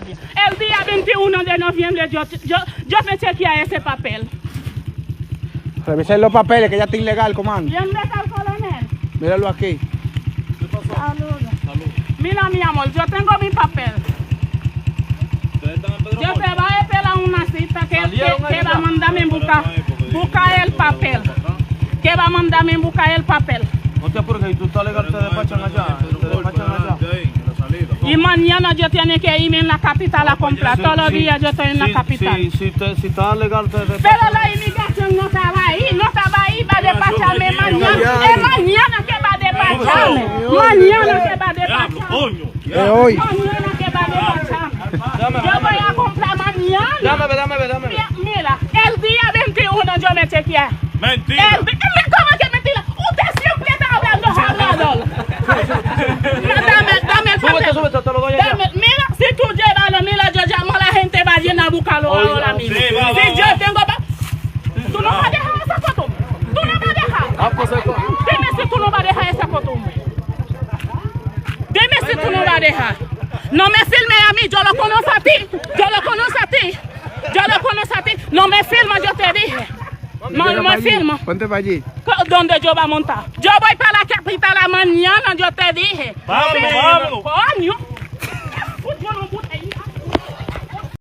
bien. El día 21 de noviembre yo me chequeé ese papel. Revisen los papeles que ya está ilegal, comando. ¿Dónde está el coronel? Míralo aquí. Salud. Mira, mi amor, yo tengo mi papel. Yo te voy a esperar una cita que va a mandarme buscar el papel. Que va a mandarme buscar el papel. No te apures, y tú estás legal, te despachan allá. Y mañana yo tengo que irme en la capital a comprar. Todos los días yo estoy en la capital. Si estás legal, te despachan. Pero la inmigración no estaba ahí para despacharme mañana. Es mañana que va a despacharme. Mañana que va a despacharme. Hoy. Mañana que va a despacharme. Yo voy a comprar mañana. Dame. Mira, el día 21 yo me chequeé. Mentira. ¿Cómo que mentira? Usted siempre está hablando hablador. Dame el papel. Súbete, te lo doy allá. Mira, si tú llevas, mira, yo llamo a la gente, vayan a buscarlo ahora mismo. sí, va, Si va, yo va. tengo... ¿Tú no vas a dejar esa costumbre? ¿Tú no vas a dejar? Dime si tú no vas a dejar esa costumbre. Dime si tú no vas a dejar. No me filmes a mí, yo lo conozco a ti. No me filmas, yo te dije. No me filmo. Ponte para allí. ¿Dónde yo voy a montar? Yo voy para la capital mañana, yo te dije. Vamos. Coño.